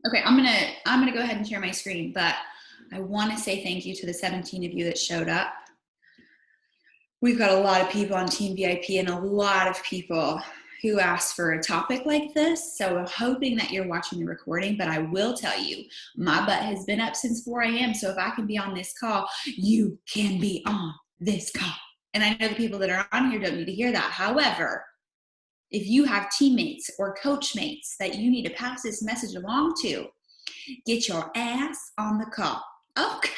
Okay, I'm gonna go ahead and share my screen, but I want to say thank you to the 17 of you that showed up. We've got a lot of people on Team VIP and a lot of people who asked for a topic like this. So I'm hoping that you're watching the recording, but I will tell you, my butt has been up since 4 a.m. So if I can be on this call, you can be on this call. And I know the people that are on here don't need to hear that. However, if you have teammates or coach mates that you need to pass this message along to, get your ass on the call. Okay.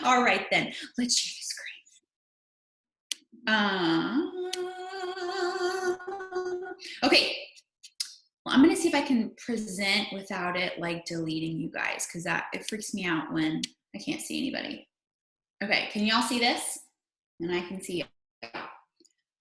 All right, then. Let's share the screen. Okay. Well, I'm going to see if I can present without it like deleting you guys, because it freaks me out when I can't see anybody. Okay. Can y'all see this? And I can see it.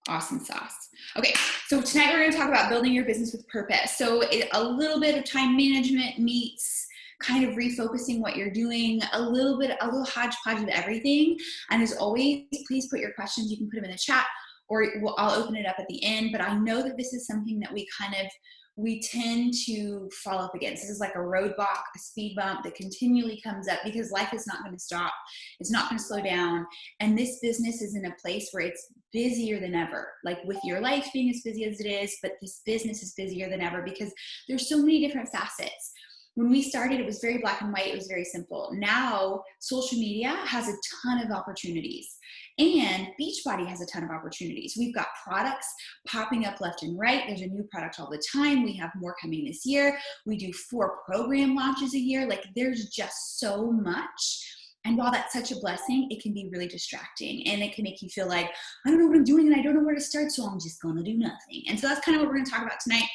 Awesome sauce. Okay, so tonight we're going to talk about building your business with purpose. So a little bit of time management meets kind of refocusing what you're doing, a little hodgepodge of everything. And as always, please put your questions. You can put them in the chat, or I'll open it up at the end. But I know that this is something that we tend to fall up against. This is like a roadblock, a speed bump that continually comes up because life is not going to stop. It's not going to slow down. And this business is in a place where it's busier than ever, like with your life being as busy as it is, but this business is busier than ever because there's so many different facets. When we started, it was very black and white. It was very simple. Now, social media has a ton of opportunities, and Beachbody has a ton of opportunities. We've got products popping up left and right. There's a new product all the time. We have more coming this year. We do 4 program launches a year. Like, there's just so much. And while that's such a blessing, it can be really distracting, and it can make you feel like, I don't know what I'm doing and I don't know where to start, so I'm just going to do nothing. And so that's kind of what we're going to talk about tonight.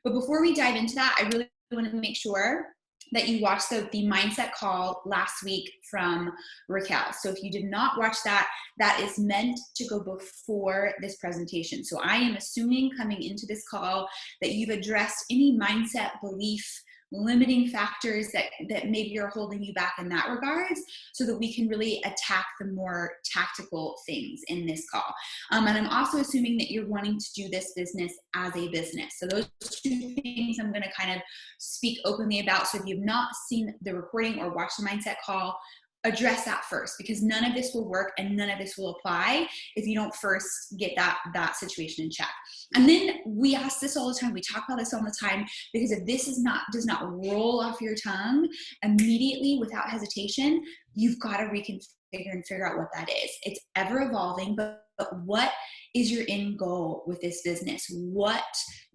But before we dive into that, I really want to make sure that you watched the mindset call last week from Raquel. So if you did not watch that, that is meant to go before this presentation. So I am assuming coming into this call that you've addressed any mindset, belief, limiting factors that maybe are holding you back in that regards, so that we can really attack the more tactical things in this call. And I'm also assuming that you're wanting to do this business as a business. So those 2 things I'm going to kind of speak openly about. So if you've not seen the recording or watched the mindset call, address that first, because none of this will work and none of this will apply if you don't first get that situation in check. And then we ask this all the time. We talk about this all the time, because if this does not roll off your tongue immediately without hesitation, you've got to reconfigure and figure out what that is. It's ever evolving, but what is your end goal with this business? What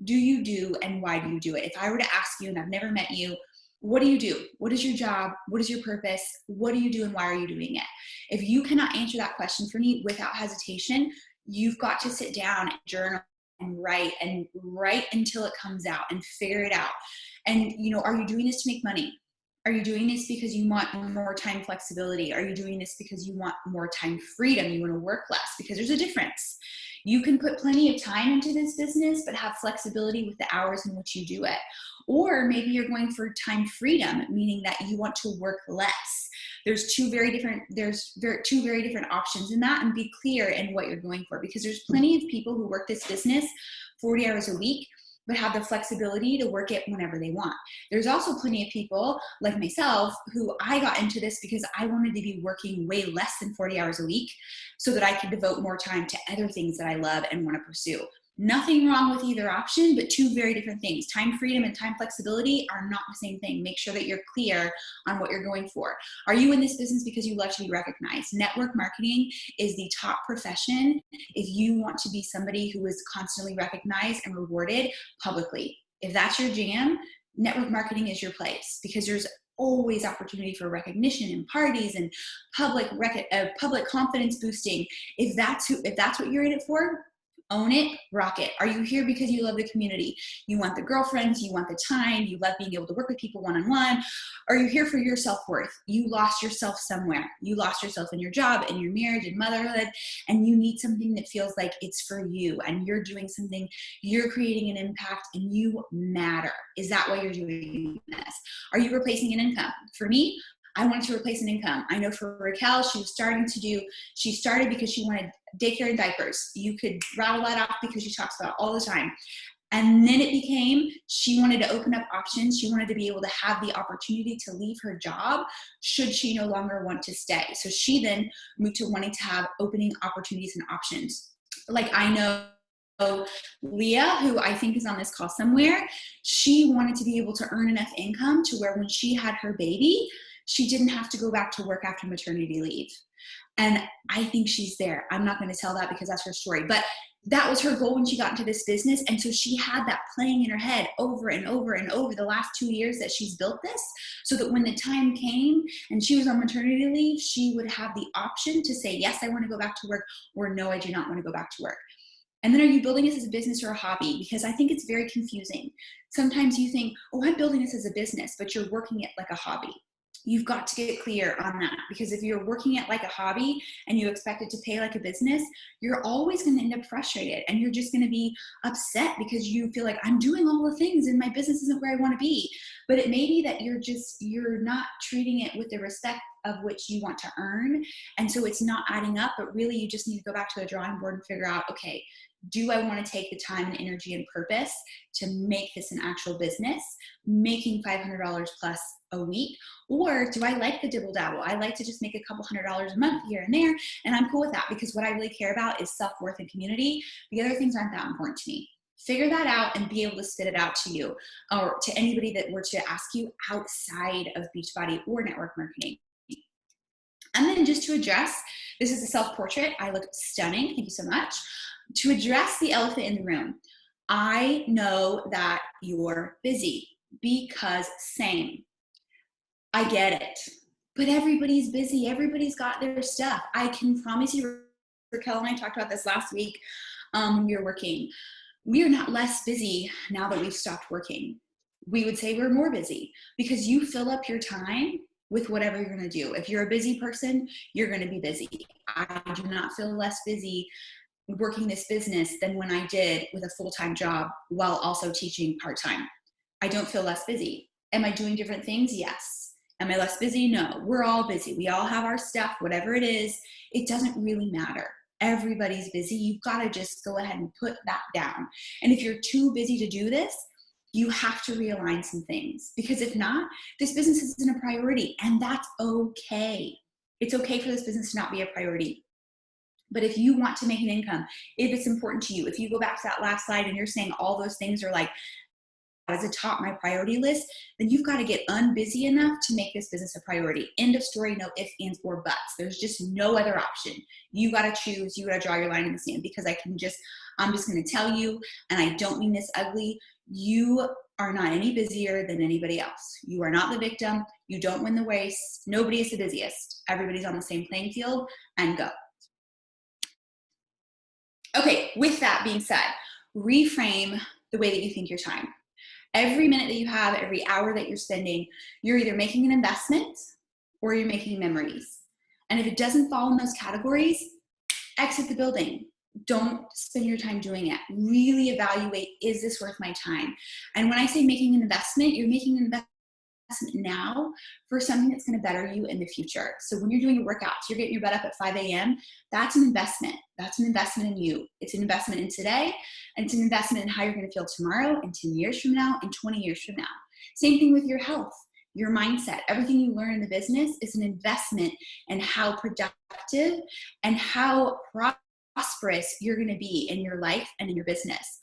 do you do and why do you do it? If I were to ask you, and I've never met you, what do you do? What is your job? What is your purpose? What do you do and why are you doing it? If you cannot answer that question for me without hesitation, you've got to sit down and journal and write until it comes out and figure it out. And, are you doing this to make money? Are you doing this because you want more time flexibility? Are you doing this because you want more time freedom? You want to work less? Because there's a difference. You can put plenty of time into this business, but have flexibility with the hours in which you do it. Or maybe you're going for time freedom, meaning that you want to work less. There's two very different options in that, and be clear in what you're going for, because there's plenty of people who work this business 40 hours a week, but have the flexibility to work it whenever they want. There's also plenty of people like myself who I got into this because I wanted to be working way less than 40 hours a week so that I could devote more time to other things that I love and want to pursue. Nothing wrong with either option, but 2 very different things. Time freedom and time flexibility are not the same thing. Make sure that you're clear on what you're going for. Are you in this business because you love to be recognized? Network marketing is the top profession if you want to be somebody who is constantly recognized and rewarded publicly. If that's your jam, network marketing is your place, because there's always opportunity for recognition and parties and public confidence boosting. If that's what you're in it for, own it, rock it. Are you here because you love the community? You want the girlfriends, you want the time, you love being able to work with people one-on-one. Are you here for your self-worth? You lost yourself somewhere. You lost yourself in your job, in your marriage, in motherhood, and you need something that feels like it's for you, and you're doing something, you're creating an impact, and you matter. Is that why you're doing this? Are you replacing an income? For me, I wanted to replace an income. I know for Raquel, she started because she wanted daycare and diapers. You could rattle that off because she talks about it all the time. And then it became, she wanted to open up options. She wanted to be able to have the opportunity to leave her job should she no longer want to stay. So she then moved to wanting to have opening opportunities and options. Like I know Leah, who I think is on this call somewhere, she wanted to be able to earn enough income to where when she had her baby, she didn't have to go back to work after maternity leave. And I think she's there. I'm not going to tell that because that's her story. But that was her goal when she got into this business. And so she had that playing in her head over and over and over the last 2 years that she's built this, so that when the time came and she was on maternity leave, she would have the option to say, yes, I want to go back to work, or no, I do not want to go back to work. And then are you building this as a business or a hobby? Because I think it's very confusing. Sometimes you think, oh, I'm building this as a business, but you're working it like a hobby. You've got to get clear on that, because if you're working it like a hobby and you expect it to pay like a business, you're always going to end up frustrated, and you're just going to be upset because you feel like, I'm doing all the things and my business isn't where I want to be. But it may be that you're not treating it with the respect of which you want to earn. And so it's not adding up, but really you just need to go back to the drawing board and figure out, okay, do I want to take the time and energy and purpose to make this an actual business, making $500 plus a week? Or do I like the dibble dabble? I like to just make a couple $100 a month here and there, and I'm cool with that, because what I really care about is self-worth and community. The other things aren't that important to me. Figure that out and be able to spit it out to you, or to anybody that were to ask you outside of Beachbody or network marketing. And then just to address, this is a self-portrait. I look stunning. Thank you so much. To address the elephant in the room, I know that you're busy, because same. I get it. But everybody's busy. Everybody's got their stuff. I can promise you, Raquel and I talked about this last week when we were working. We are not less busy now that we've stopped working. We would say we're more busy, because you fill up your time with whatever you're going to do. If you're a busy person, you're going to be busy. I do not feel less busy working this business than when I did with a full-time job while also teaching part-time. I don't feel less busy. Am I doing different things? Yes. Am I less busy? No. We're all busy. We all have our stuff, whatever it is. It doesn't really matter. Everybody's busy. You've got to just go ahead and put that down. And if you're too busy to do this, you have to realign some things, because if not, this business isn't a priority, and that's okay. It's okay for this business to not be a priority. But if you want to make an income, if it's important to you, if you go back to that last slide and you're saying all those things are like as a top my priority list, then you've got to get unbusy enough to make this business a priority. End of story. No ifs, ands, or buts. There's just no other option. You got to choose. You got to draw your line in the sand, because I'm just going to tell you, and I don't mean this ugly, you are not any busier than anybody else. You are not the victim. You don't win the race. Nobody is the busiest. Everybody's on the same playing field, and go. Okay, with that being said, reframe the way that you think your time. Every minute that you have, every hour that you're spending, you're either making an investment or you're making memories. And if it doesn't fall in those categories, exit the building. Don't spend your time doing it. Really evaluate, is this worth my time? And when I say making an investment, you're making an investment now for something that's going to better you in the future. So when you're doing your workouts, you're getting your butt up at 5 a.m., that's an investment. That's an investment in you. It's an investment in today, and it's an investment in how you're going to feel tomorrow and 10 years from now and 20 years from now. Same thing with your health, your mindset. Everything you learn in the business is an investment in how productive and how prosperous you're going to be in your life and in your business,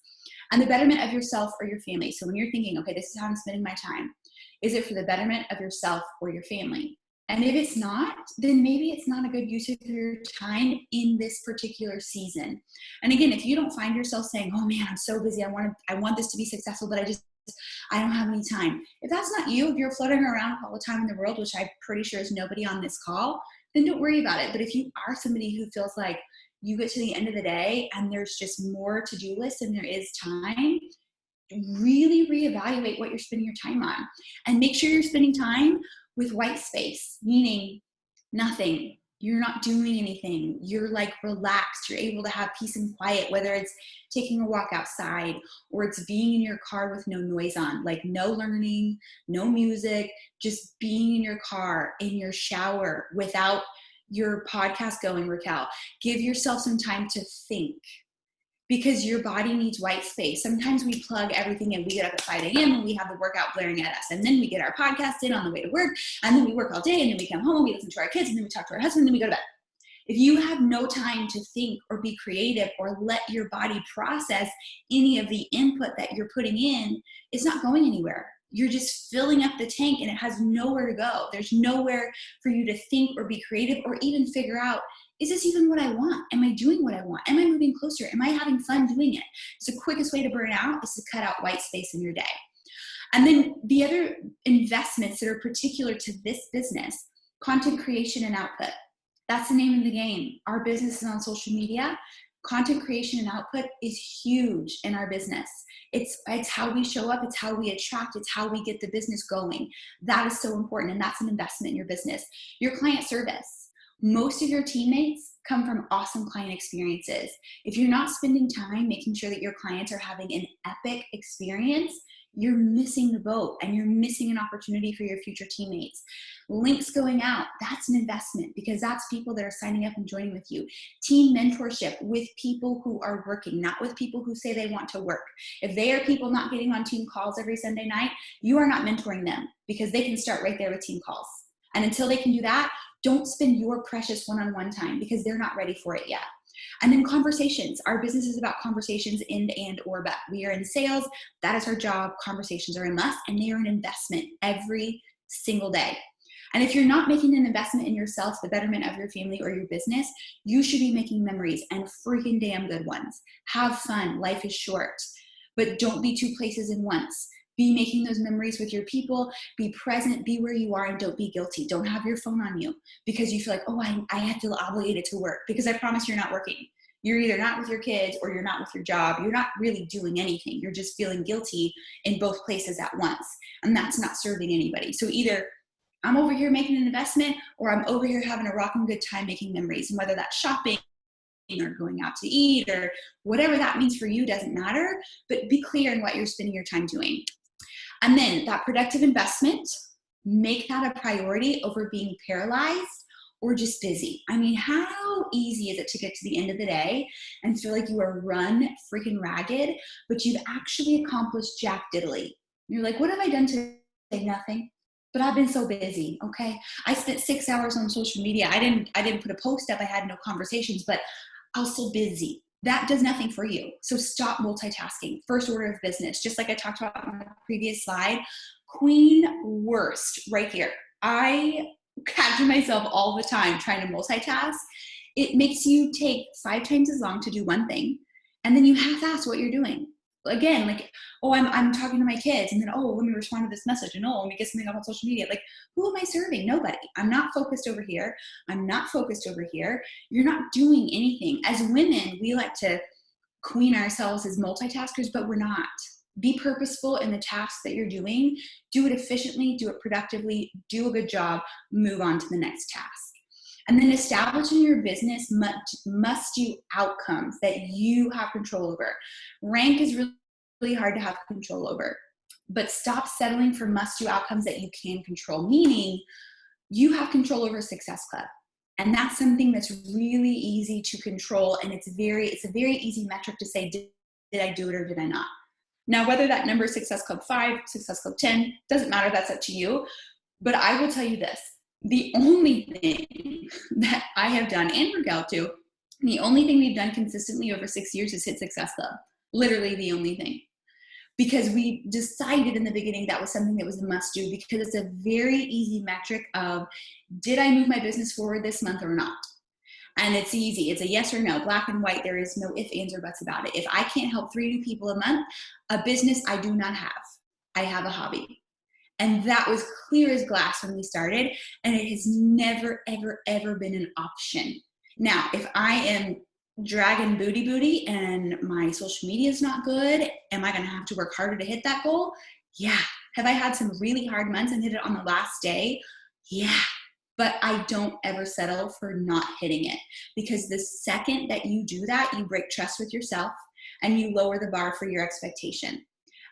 and the betterment of yourself or your family. So when you're thinking, okay, this is how I'm spending my time, is it for the betterment of yourself or your family? And if it's not, then maybe it's not a good use of your time in this particular season. And again, if you don't find yourself saying, oh man, I'm so busy, I want this to be successful, but I don't have any time. If that's not you, if you're floating around all the time in the world, which I'm pretty sure is nobody on this call, then don't worry about it. But if you are somebody who feels like you get to the end of the day and there's just more to-do lists than there is time, really reevaluate what you're spending your time on, and make sure you're spending time with white space, meaning nothing. You're not doing anything. You're like relaxed. You're able to have peace and quiet, whether it's taking a walk outside or it's being in your car with no noise on, like no learning, no music, just being in your car, in your shower without your podcast going, Raquel. Give yourself some time to think. because your body needs white space. Sometimes we plug everything in. We get up at 5 a.m. and we have the workout blaring at us. And then we get our podcast in on the way to work. And then we work all day. And then we come home and we listen to our kids. And then we talk to our husband. And then we go to bed. If you have no time to think or be creative or let your body process any of the input that you're putting in, it's not going anywhere. You're just filling up the tank and it has nowhere to go. There's nowhere for you to think or be creative or even figure out, is this even what I want? Am I doing what I want? Am I moving closer? Am I having fun doing it? So the quickest way to burn out is to cut out white space in your day. And then the other investments that are particular to this business, content creation and output. That's the name of the game. Our business is on social media. Content creation and output is huge in our business. It's how we show up. It's how we attract. It's how we get the business going. That is so important. And that's an investment in your business. Your client service. Most of your teammates come from awesome client experiences. If you're not spending time making sure that your clients are having an epic experience, you're missing the boat and you're missing an opportunity for your future teammates. Links going out, that's an investment because that's people that are signing up and joining with you. Team mentorship with people who are working, not with people who say they want to work. If they are people not getting on team calls every Sunday night, you are not mentoring them because they can start right there with team calls. And until they can do that, don't spend your precious one-on-one time because they're not ready for it yet. And then conversations. Our business is about conversations end and or but. We are in sales. That is our job. Conversations are a must and they are an investment every single day. And if you're not making an investment in yourself, the betterment of your family or your business, you should be making memories and freaking damn good ones. Have fun. Life is short. But don't be two places in once. Be making those memories with your people, be present, be where you are, and don't be guilty. Don't have your phone on you because you feel like, oh, I feel obligated to work because I promise you're not working. You're either not with your kids or you're not with your job. You're not really doing anything. You're just feeling guilty in both places at once. And that's not serving anybody. So either I'm over here making an investment or I'm over here having a rocking good time making memories. And whether that's shopping or going out to eat or whatever that means for you doesn't matter, but be clear in what you're spending your time doing. And then that productive investment, make that a priority over being paralyzed or just busy. I mean, how easy is it to get to the end of the day and feel like you are run freaking ragged, but you've actually accomplished jack diddly. You're like, what have I done today? Nothing. But I've been so busy, okay? I spent 6 hours on social media. I didn't put a post up. I had no conversations, but I was so busy. That does nothing for you. So stop multitasking. First order of business, just like I talked about on the previous slide, queen worst right here. I catch myself all the time trying to multitask. It makes you take 5 times as long to do one thing. And then you half-ass what you're doing. Again, like, oh, I'm talking to my kids and then, oh, let me respond to this message and oh, let me get something up on social media. Like, who am I serving? Nobody. I'm not focused over here. I'm not focused over here. You're not doing anything. As women, we like to queen ourselves as multitaskers, but we're not. Be purposeful in the tasks that you're doing. Do it efficiently, do it productively, do a good job, move on to the next task. And then establishing your business must-do outcomes that you have control over. Rank is really hard to have control over, but stop settling for must-do outcomes that you can control, meaning you have control over Success Club. And that's something that's really easy to control. And it's a very easy metric to say, did I do it or did I not? Now, whether that number is Success Club 5, Success Club 10, doesn't matter. That's up to you. But I will tell you this. The only thing that I have done, and Raquel too, the only thing we've done consistently over 6 years is hit Success Club. Literally the only thing. Because we decided in the beginning that was something that was a must do because it's a very easy metric of, did I move my business forward this month or not? And it's easy. It's a yes or no, black and white. There is no ifs, ands, or buts about it. If I can't help 3 new people a month, a business I do not have. I have a hobby. And that was clear as glass when we started. And it has never, ever, ever been an option. Now, if I am dragging booty and my social media is not good, am I going to have to work harder to hit that goal? Yeah. Have I had some really hard months and hit it on the last day? Yeah. But I don't ever settle for not hitting it, because the second that you do that, you break trust with yourself and you lower the bar for your expectation.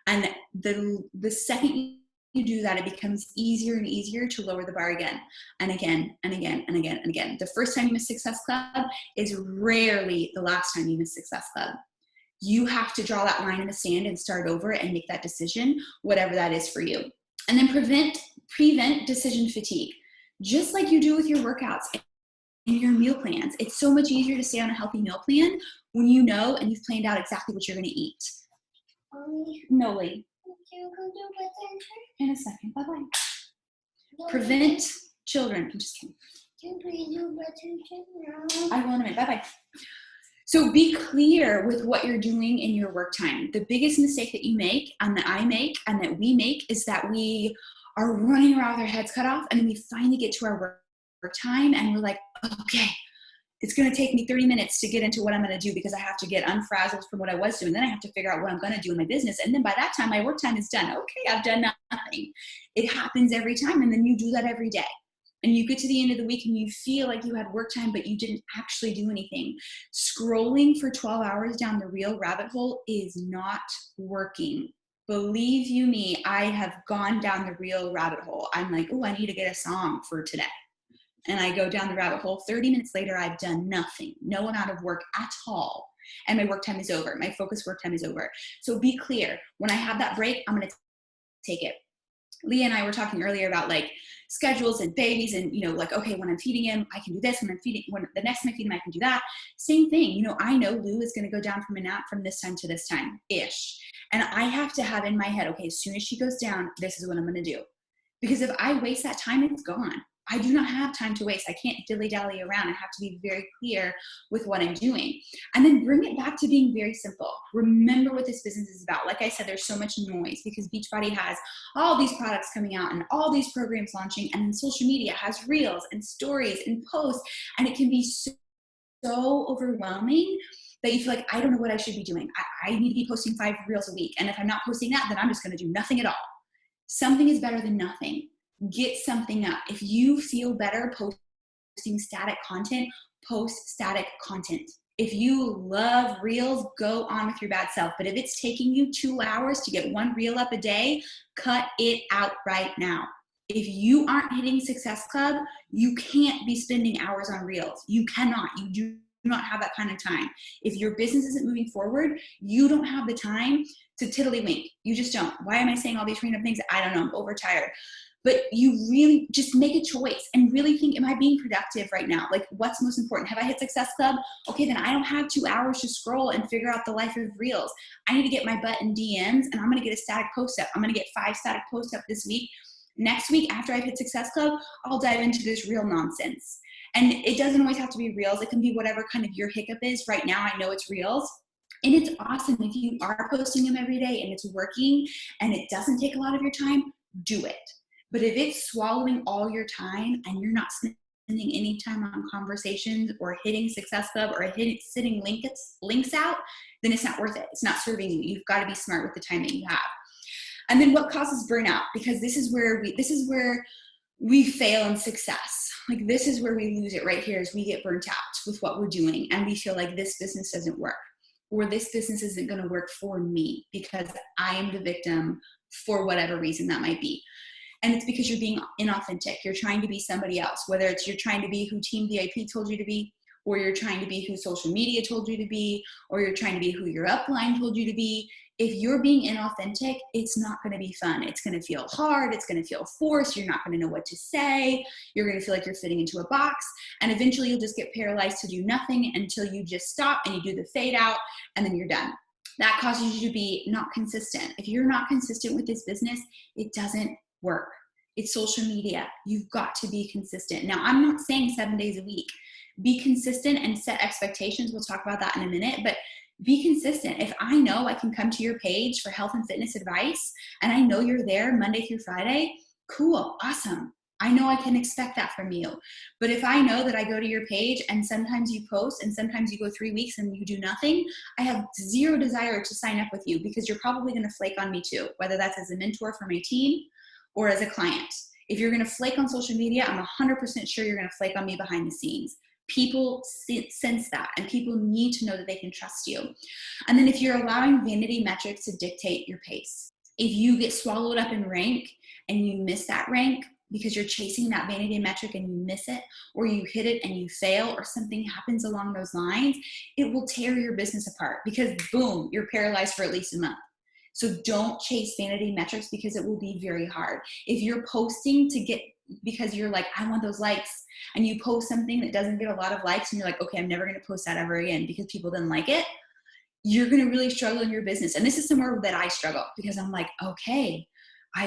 And the second you do that, it becomes easier and easier to lower the bar again and again and again and again and again. The first time you miss Success Club is rarely the last time you miss Success Club. You have to draw that line in the sand and start over and make that decision, whatever that is for you. And then prevent decision fatigue, just like you do with your workouts and your meal plans. It's so much easier to stay on a healthy meal plan when you know and you've planned out exactly what you're going to eat. Noli. In a second. Bye-bye. Prevent children. I'm just kidding. I will in a minute. Bye-bye. So be clear with what you're doing in your work time. The biggest mistake that you make and that I make and that we make is that we are running around with our heads cut off, and then we finally get to our work time and we're like, okay, it's going to take me 30 minutes to get into what I'm going to do because I have to get unfrazzled from what I was doing. Then I have to figure out what I'm going to do in my business. And then by that time, my work time is done. Okay, I've done nothing. It happens every time. And then you do that every day. And you get to the end of the week and you feel like you had work time, but you didn't actually do anything. Scrolling for 12 hours down the real rabbit hole is not working. Believe you me, I have gone down the real rabbit hole. I'm like, oh, I need to get a song for today. And I go down the rabbit hole. 30 minutes later, I've done nothing, no amount of work at all. And my work time is over. My focus work time is over. So be clear. When I have that break, I'm going to take it. Leah and I were talking earlier about like schedules and babies and, you know, like, okay, when I'm feeding him, I can do this. When the next time I feed him, I can do that. Same thing. You know, I know Lou is going to go down from a nap from this time to this time-ish. And I have to have in my head, okay, as soon as she goes down, this is what I'm going to do. Because if I waste that time, it's gone. I do not have time to waste. I can't dilly-dally around. I have to be very clear with what I'm doing. And then bring it back to being very simple. Remember what this business is about. Like I said, there's so much noise because Beachbody has all these products coming out and all these programs launching, and then social media has reels and stories and posts, and it can be so overwhelming that you feel like, I don't know what I should be doing. I need to be posting 5 reels a week. And if I'm not posting that, then I'm just going to do nothing at all. Something is better than nothing. Get something up. If you feel better posting static content, post static content. If you love reels, go on with your bad self. But if it's taking you 2 hours to get 1 reel up a day, cut it out right now. If you aren't hitting Success Club, you can't be spending hours on reels. You cannot. You do not have that kind of time. If your business isn't moving forward, you don't have the time to tiddlywink. You just don't. Why am I saying all these random things? I don't know. I'm overtired. But you really just make a choice and really think, am I being productive right now? Like, what's most important? Have I hit Success Club? Okay, then I don't have 2 hours to scroll and figure out the life of reels. I need to get my butt in DMs, and I'm going to get a static post up. I'm going to get 5 static posts up this week. Next week, after I've hit Success Club, I'll dive into this reel nonsense. And it doesn't always have to be reels. It can be whatever kind of your hiccup is. Right now, I know it's reels. And it's awesome if you are posting them every day and it's working and it doesn't take a lot of your time, do it. But if it's swallowing all your time and you're not spending any time on conversations or hitting Success Club or sitting links out, then it's not worth it. It's not serving you. You've got to be smart with the time that you have. And then what causes burnout? Because this is where we fail in success. Like, this is where we lose it right here, is we get burnt out with what we're doing and we feel like this business doesn't work, or this business isn't going to work for me because I am the victim for whatever reason that might be. And it's because you're being inauthentic. You're trying to be somebody else, whether it's you're trying to be who Team VIP told you to be, or you're trying to be who social media told you to be, or you're trying to be who your upline told you to be. If you're being inauthentic, it's not going to be fun. It's going to feel hard. It's going to feel forced. You're not going to know what to say. You're going to feel like you're fitting into a box. And eventually you'll just get paralyzed to do nothing until you just stop and you do the fade out and then you're done. That causes you to be not consistent. If you're not consistent with this business, it doesn't work. It's social media. You've got to be consistent. Now, I'm not saying 7 days a week. Be consistent and set expectations. We'll talk about that in a minute, but be consistent. If I know I can come to your page for health and fitness advice, and I know you're there Monday through Friday, cool, awesome. I know I can expect that from you. But if I know that I go to your page and sometimes you post and sometimes you go 3 weeks and you do nothing, I have zero desire to sign up with you, because you're probably going to flake on me too, whether that's as a mentor for my team or as a client. If you're going to flake on social media, I'm 100% sure you're going to flake on me behind the scenes. People sense that, and people need to know that they can trust you. And then if you're allowing vanity metrics to dictate your pace, if you get swallowed up in rank and you miss that rank, because you're chasing that vanity metric and you miss it, or you hit it and you fail, or something happens along those lines, it will tear your business apart because boom, you're paralyzed for at least a month. So don't chase vanity metrics because it will be very hard. If you're posting to get, because you're like, I want those likes, and you post something that doesn't get a lot of likes and you're like, okay, I'm never going to post that ever again because people didn't like it, you're going to really struggle in your business. And this is somewhere that I struggle because I'm like, okay,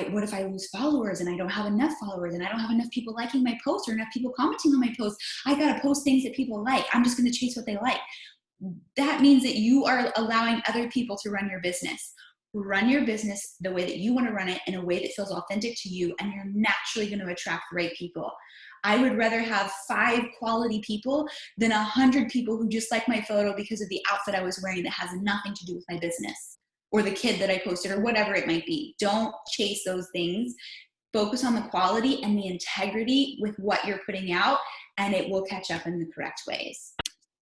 what if I lose followers and I don't have enough followers and I don't have enough people liking my posts or enough people commenting on my posts? I got to post things that people like. I'm just going to chase what they like. That means that you are allowing other people to run your business. Run your business the way that you want to run it, in a way that feels authentic to you, and you're naturally going to attract the right people. I would rather have 5 quality people than 100 people who just like my photo because of the outfit I was wearing that has nothing to do with my business, or the kid that I posted, or whatever it might be. Don't chase those things. Focus on the quality and the integrity with what you're putting out, and it will catch up in the correct ways.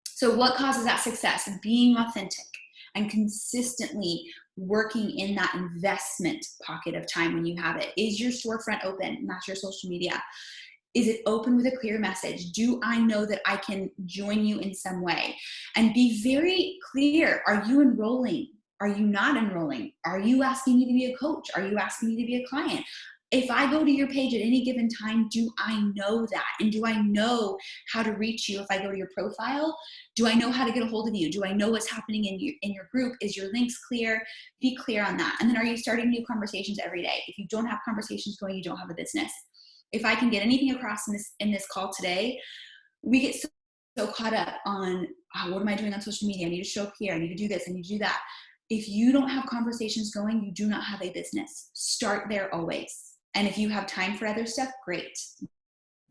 So what causes that success? Being authentic and consistently working in that investment pocket of time when you have it. Is your storefront open? Not your social media. Is it open with a clear message? Do I know that I can join you in some way? And be very clear. Are you enrolling? Are you not enrolling? Are you asking me to be a coach? Are you asking me to be a client? If I go to your page at any given time, do I know that? And do I know how to reach you if I go to your profile? Do I know how to get a hold of you? Do I know what's happening in your group? Is your links clear? Be clear on that. And then are you starting new conversations every day? If you don't have conversations going, you don't have a business. If I can get anything across in this call today, we get so caught up on, what am I doing on social media? I need to show up here. I need to do this. I need to do that. If you don't have conversations going, you do not have a business. Start there always. And if you have time for other stuff, great.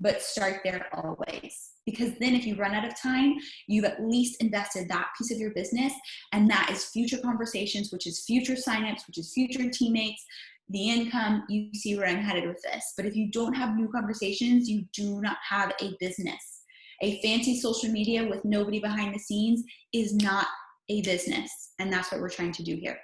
But start there always. Because then if you run out of time, you've at least invested that piece of your business. And that is future conversations, which is future signups, which is future teammates, the income. You see where I'm headed with this. But if you don't have new conversations, you do not have a business. A fancy social media with nobody behind the scenes is not a business. And that's what we're trying to do here.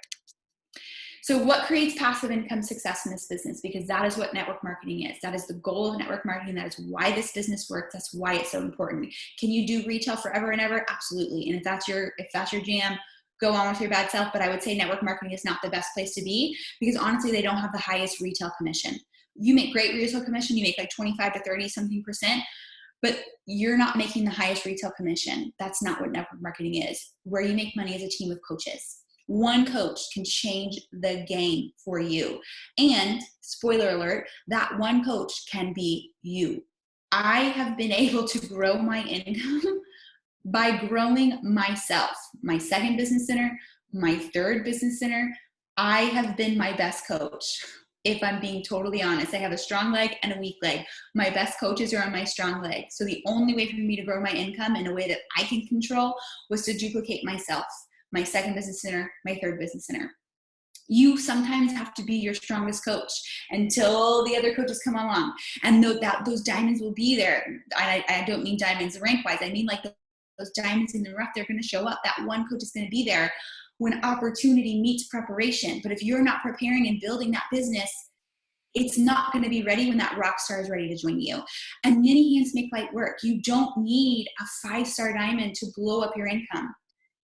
So what creates passive income success in this business? Because that is what network marketing is. That is the goal of network marketing. That is why this business works. That's why it's so important. Can you do retail forever and ever? Absolutely. And if that's your jam, go on with your bad self. But I would say network marketing is not the best place to be, because honestly, they don't have the highest retail commission. You make great retail commission. You make like 25 to 30 something %, but you're not making the highest retail commission. That's not what network marketing is. Where you make money is a team of coaches. One coach can change the game for you. And spoiler alert, that one coach can be you. I have been able to grow my income by growing myself. My second business center, my third business center, I have been my best coach. If I'm being totally honest, I have a strong leg and a weak leg. My best coaches are on my strong leg. So the only way for me to grow my income in a way that I can control was to duplicate myself. My second business center, my third business center. You sometimes have to be your strongest coach until the other coaches come along. And those diamonds will be there. I don't mean diamonds rank-wise. I mean like those diamonds in the rough, they're going to show up. That one coach is going to be there when opportunity meets preparation. But if you're not preparing and building that business, it's not going to be ready when that rock star is ready to join you. And many hands make light work. You don't need a 5-star diamond to blow up your income.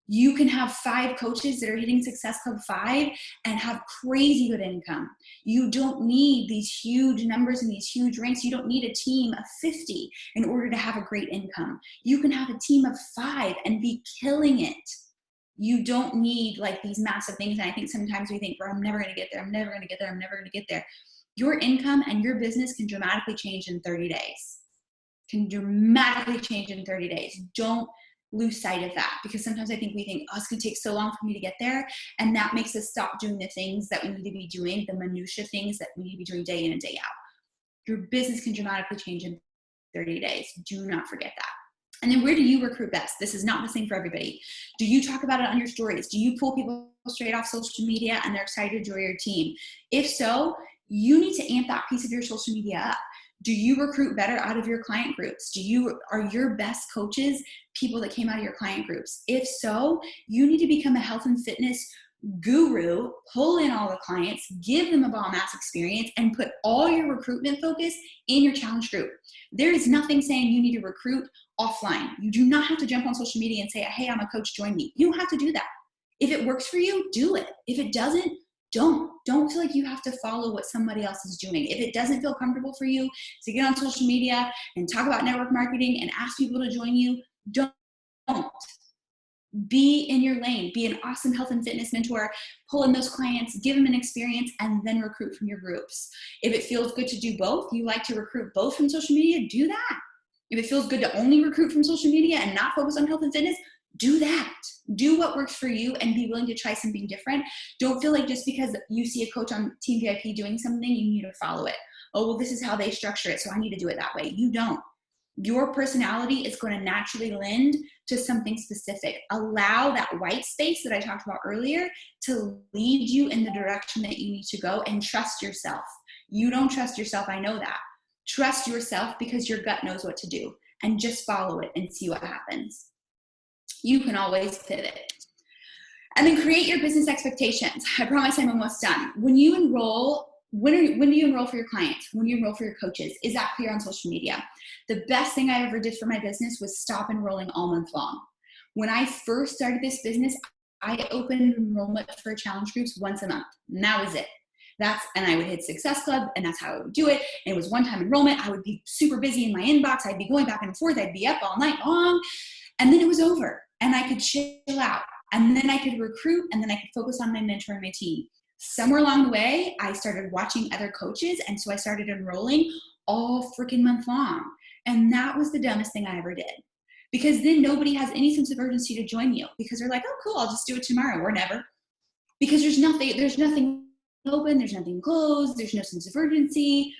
You can have 5 coaches that are hitting Success Club 5 and have crazy good income. You don't need these huge numbers and these huge ranks. You don't need a team of 50 in order to have a great income. You can have a team of 5 and be killing it. You don't need like these massive things. And I think sometimes we think, I'm never going to get there. I'm never going to get there. I'm never going to get there. Your income and your business can dramatically change in 30 days. Can dramatically change in 30 days. Don't lose sight of that, because sometimes I think we think, it's going to take so long for me to get there. And that makes us stop doing the things that we need to be doing, the minutia things that we need to be doing day in and day out. Your business can dramatically change in 30 days. Do not forget that. And then where do you recruit best? This is not the same for everybody. Do you talk about it on your stories? Do you pull people straight off social media and they're excited to join your team? If so, you need to amp that piece of your social media up. Do you recruit better out of your client groups? Are your best coaches people that came out of your client groups? If so, you need to become a health and fitness guru, pull in all the clients, give them a bomb ass experience, and put all your recruitment focus in your challenge group. There is nothing saying you need to recruit offline. You do not have to jump on social media and say, hey, I'm a coach, join me. You don't have to do that. If it works for you, do it. If it doesn't, don't feel like you have to follow what somebody else is doing. If it doesn't feel comfortable for you to get on social media and talk about network marketing and ask people to join you, don't. Be in your lane, be an awesome health and fitness mentor, pull in those clients, give them an experience, and then recruit from your groups. If it feels good to do both, you like to recruit both from social media, do that. If it feels good to only recruit from social media and not focus on health and fitness, do that. Do what works for you and be willing to try something different. Don't feel like just because you see a coach on Team VIP doing something, you need to follow it. Oh, well, this is how they structure it, so I need to do it that way. You don't. Your personality is going to naturally lend to something specific. Allow that white space that I talked about earlier to lead you in the direction that you need to go, and trust yourself. You don't trust yourself, I know that. Trust yourself because your gut knows what to do, and just follow it and see what happens. You can always pivot. And then create your business expectations. I promise I'm almost done. When you enroll, when do you enroll for your clients? When do you enroll for your coaches? Is that clear on social media? The best thing I ever did for my business was stop enrolling all month long. When I first started this business, I opened enrollment for challenge groups once a month, and that was it. And I would hit Success Club, and that's how I would do it. And it was one-time enrollment. I would be super busy in my inbox. I'd be going back and forth. I'd be up all night long. And then it was over, and I could chill out. And then I could recruit, and then I could focus on my mentor and my team. Somewhere along the way, I started watching other coaches, and so I started enrolling all freaking month long. And that was the dumbest thing I ever did. Because then nobody has any sense of urgency to join you, because they're like, oh, cool, I'll just do it tomorrow or never. Because there's nothing open, there's nothing closed, there's no sense of urgency.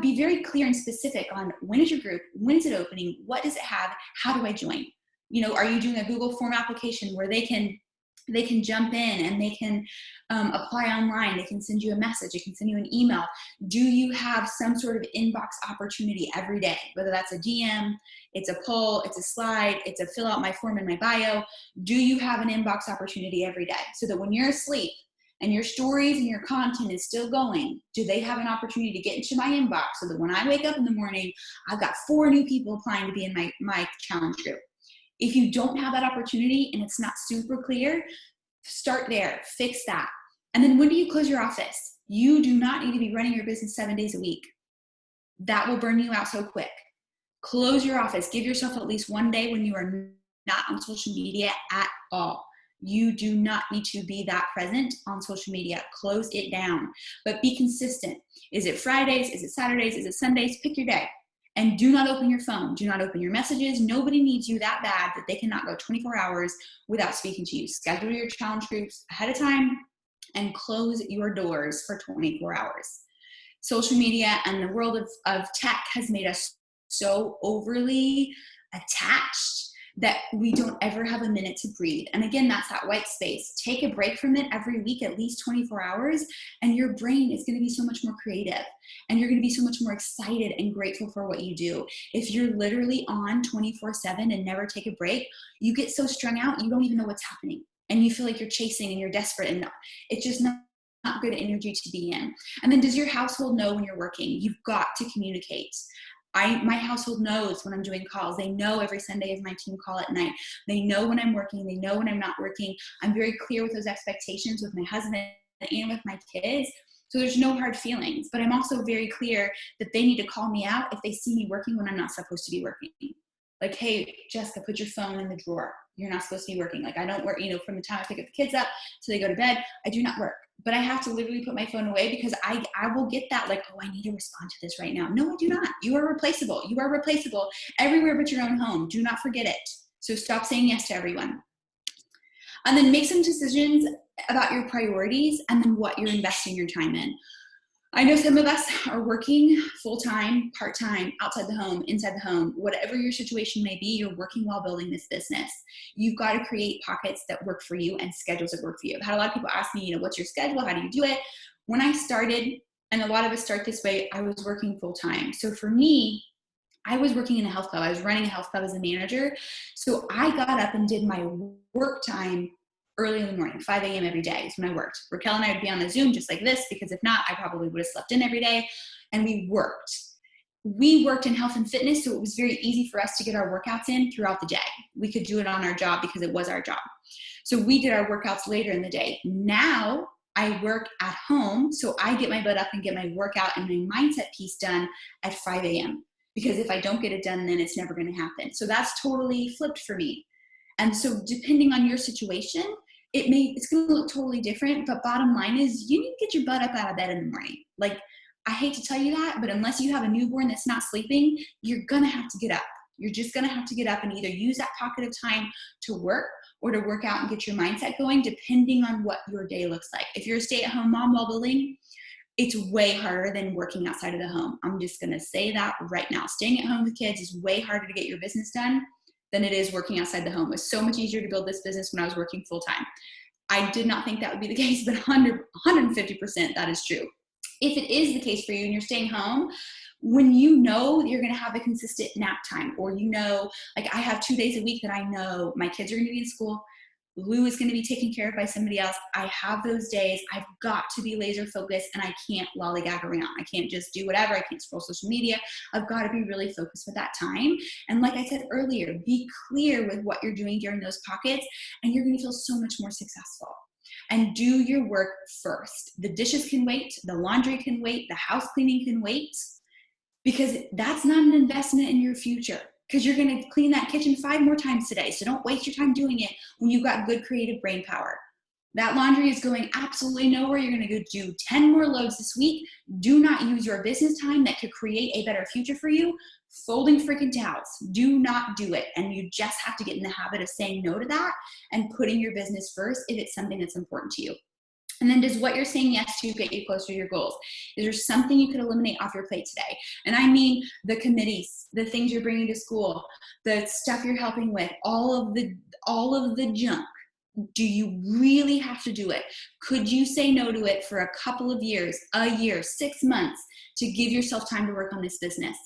Be very clear and specific on when is your group, when is it opening, what does it have, how do I join? Are you doing a Google form application where they can jump in and they can apply online, they can send you a message, they can send you an email? Do you have some sort of inbox opportunity every day, whether that's a DM, it's a poll, it's a slide, it's a fill out my form in my bio? Do you have an inbox opportunity every day, so that when you're asleep and your stories and your content is still going, do they have an opportunity to get into my inbox, so that when I wake up in the morning, I've got 4 new people applying to be in my challenge group? If you don't have that opportunity and it's not super clear, start there, fix that. And then when do you close your office? You do not need to be running your business 7 days a week. That will burn you out so quick. Close your office. Give yourself at least 1 day when you are not on social media at all. You do not need to be that present on social media. Close it down, but be consistent. Is it Fridays? Is it Saturdays? Is it Sundays? Pick your day. And do not open your phone. Do not open your messages. Nobody needs you that bad that they cannot go 24 hours without speaking to you. Schedule your challenge groups ahead of time and close your doors for 24 hours. Social media and the world of tech has made us so overly attached that we don't ever have a minute to breathe. And again, that's that white space. Take a break from it every week, at least 24 hours, and your brain is gonna be so much more creative, and you're gonna be so much more excited and grateful for what you do. If you're literally on 24/7 and never take a break, you get so strung out, you don't even know what's happening. And you feel like you're chasing and you're desperate, and it's just not good energy to be in. And then, does your household know when you're working? You've got to communicate. My household knows when I'm doing calls. They know every Sunday is my team call at night. They know when I'm working. They know when I'm not working. I'm very clear with those expectations with my husband and with my kids. So there's no hard feelings. But I'm also very clear that they need to call me out if they see me working when I'm not supposed to be working. Like, hey, Jessica, put your phone in the drawer. You're not supposed to be working. Like, I don't work, from the time I pick up the kids up till they go to bed, I do not work. But I have to literally put my phone away, because I will get that, like, oh, I need to respond to this right now. No, I do not. You are replaceable. You are replaceable everywhere but your own home. Do not forget it. So stop saying yes to everyone. And then make some decisions about your priorities and then what you're investing your time in. I know some of us are working full-time, part-time, outside the home, inside the home. Whatever your situation may be, you're working while building this business. You've got to create pockets that work for you and schedules that work for you. I've had a lot of people ask me, what's your schedule? How do you do it? When I started, and a lot of us start this way, I was working full-time. So for me, I was working in a health club. I was running a health club as a manager. So I got up and did my work time early in the morning, 5 a.m. every day is when I worked. Raquel and I would be on the Zoom just like this, because if not, I probably would have slept in every day. And we worked. We worked in health and fitness, so it was very easy for us to get our workouts in throughout the day. We could do it on our job because it was our job. So we did our workouts later in the day. Now I work at home, so I get my butt up and get my workout and my mindset piece done at 5 a.m. Because if I don't get it done, then it's never going to happen. So that's totally flipped for me. And so depending on your situation, it's going to look totally different. But bottom line is, you need to get your butt up out of bed in the morning. Like, I hate to tell you that, but unless you have a newborn that's not sleeping, you're going to have to get up. You're just going to have to get up and either use that pocket of time to work or to work out and get your mindset going, depending on what your day looks like. If you're a stay-at-home mom while building, it's way harder than working outside of the home. I'm just going to say that right now. Staying at home with kids is way harder to get your business done than it is working outside the home. It was so much easier to build this business when I was working full-time. I did not think that would be the case, but 150% that is true. If it is the case for you and you're staying home, when you know you're going to have a consistent nap time, or you know, like I have 2 days a week that I know my kids are going to be in school, Lou is going to be taken care of by somebody else. I have those days. I've got to be laser focused, and I can't lollygag around. I can't just do whatever. I can't scroll social media. I've got to be really focused with that time. And like I said earlier, be clear with what you're doing during those pockets, and you're going to feel so much more successful. And do your work first. The dishes can wait. The laundry can wait. The house cleaning can wait, because that's not an investment in your future. Because you're going to clean that kitchen 5 more times today. So don't waste your time doing it when you've got good creative brain power. That laundry is going absolutely nowhere. You're going to go do 10 more loads this week. Do not use your business time that could create a better future for you folding freaking towels. Do not do it. And you just have to get in the habit of saying no to that and putting your business first if it's something that's important to you. And then, does what you're saying yes to get you closer to your goals? Is there something you could eliminate off your plate today? And I mean the committees, the things you're bringing to school, the stuff you're helping with, all of the junk. Do you really have to do it? Could you say no to it for a couple of years, a year, 6 months, to give yourself time to work on this business?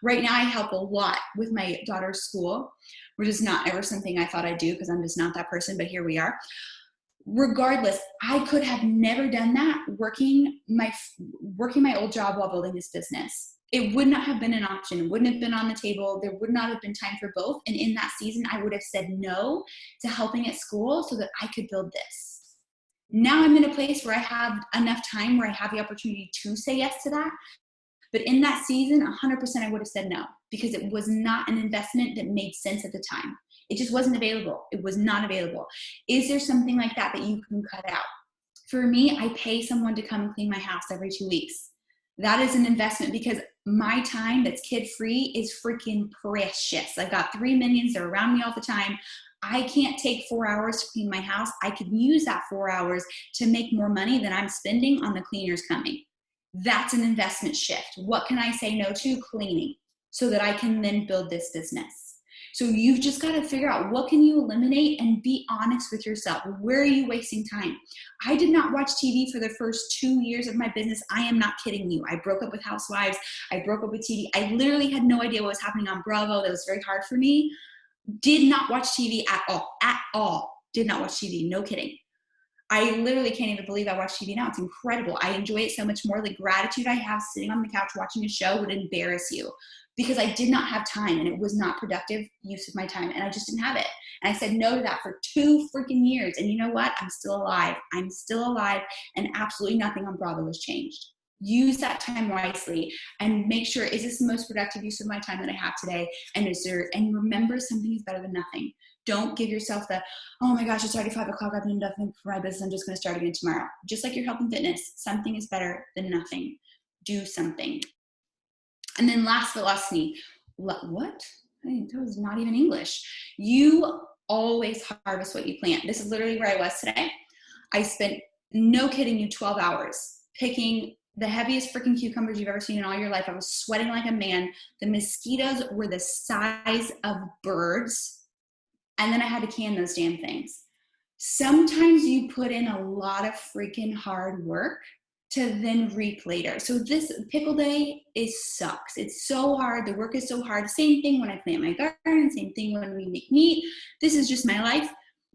Right now, I help a lot with my daughter's school, which is not ever something I thought I'd do because I'm just not that person, but here we are. Regardless, I could have never done that working my old job while building this business. It would not have been an option. It wouldn't have been on the table. There would not have been time for both. And in that season, I would have said no to helping at school so that I could build this. Now I'm in a place where I have enough time where I have the opportunity to say yes to that. But in that season, 100% I would have said no, because it was not an investment that made sense at the time. It just wasn't available. It was not available. Is there something like that that you can cut out? For me, I pay someone to come and clean my house every 2 weeks. That is an investment, because my time that's kid-free is freaking precious. I've got 3 minions. They're around me all the time. I can't take 4 hours to clean my house. I could use that 4 hours to make more money than I'm spending on the cleaners coming. That's an investment shift. What can I say no to? Cleaning, so that I can then build this business. So you've just got to figure out, what can you eliminate, and be honest with yourself. Where are you wasting time? I did not watch TV for the first 2 years of my business. I am not kidding you. I broke up with Housewives. I broke up with TV. I literally had no idea what was happening on Bravo. That was very hard for me. Did not watch TV at all. Did not watch TV. No kidding. I literally can't even believe I watch TV now. It's incredible. I enjoy it so much more. The gratitude I have sitting on the couch watching a show would embarrass you, because I did not have time, and it was not productive use of my time, and I just didn't have it. And I said no to that for 2 freaking years. And you know what? I'm still alive. I'm still alive, and absolutely nothing on Bravo has changed. Use that time wisely and make sure, is this the most productive use of my time that I have today? And remember, something is better than nothing. Don't give yourself the, oh my gosh, it's already 5 o'clock. I've done nothing for my business. I'm just going to start again tomorrow. Just like your health and fitness, something is better than nothing. Do something. And then last velocity, what? That was not even English. You always harvest what you plant. This is literally where I was today. I spent, no kidding you, 12 hours picking the heaviest freaking cucumbers you've ever seen in all your life. I was sweating like a man. The mosquitoes were the size of birds. And then I had to can those damn things. Sometimes you put in a lot of freaking hard work to then reap later. So this pickle day sucks. It's so hard. The work is so hard. Same thing when I plant my garden. Same thing when we make meat. This is just my life.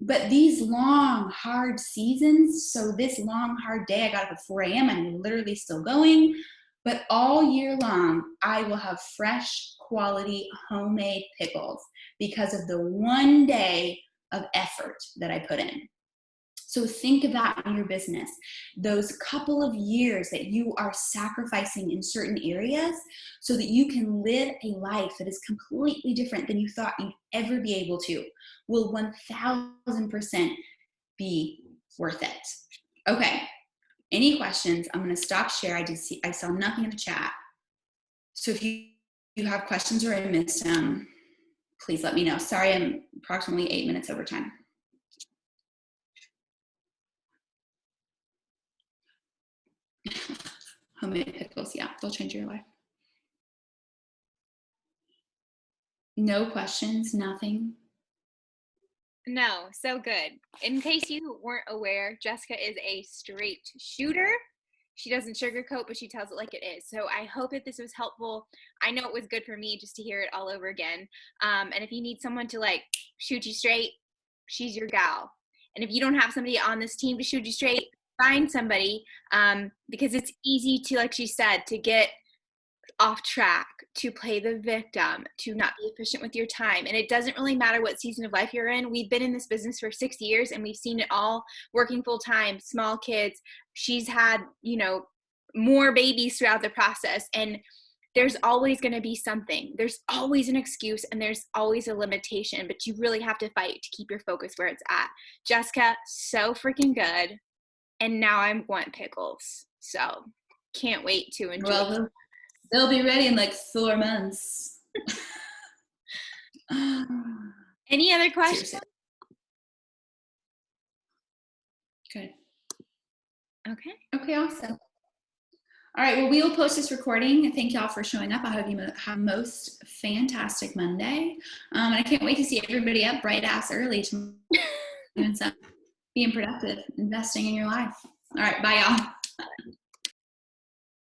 But these long, hard seasons, so this long, hard day, I got up at 4 a.m., I'm literally still going, but all year long, I will have fresh, quality, homemade pickles because of the one day of effort that I put in. So think of that in your business. Those couple of years that you are sacrificing in certain areas so that you can live a life that is completely different than you thought you'd ever be able to will 1000% be worth it. Okay. Any questions? I'm going to stop share. I saw nothing in the chat. So if you have questions or I missed them, please let me know. Sorry, I'm approximately 8 minutes over time. Homemade pickles, yeah, they'll change your life. No questions, nothing. No, so good. In case you weren't aware, Jessica is a straight shooter. She doesn't sugarcoat, but she tells it like it is. So I hope that this was helpful. I know it was good for me just to hear it all over again. And if you need someone to like shoot you straight, she's your gal. And if you don't have somebody on this team to shoot you straight, find somebody, because it's easy to, like she said, to get off track, to play the victim, to not be efficient with your time. And it doesn't really matter what season of life you're in. We've been in this business for 6 years and we've seen it all, working full time, small kids. She's had, you know, more babies throughout the process. And there's always going to be something. There's always an excuse and there's always a limitation, but you really have to fight to keep your focus where it's at. Jessica, so freaking good. And now I want pickles. So can't wait to enjoy. Well, they'll be ready in like 4 months. Any other questions? Seriously. Good. Okay. Okay, awesome. All right, well, we will post this recording. Thank y'all for showing up. I hope you have most fantastic Monday. And I can't wait to see everybody up bright ass early to doing something, being productive, investing in your life. All right, bye y'all.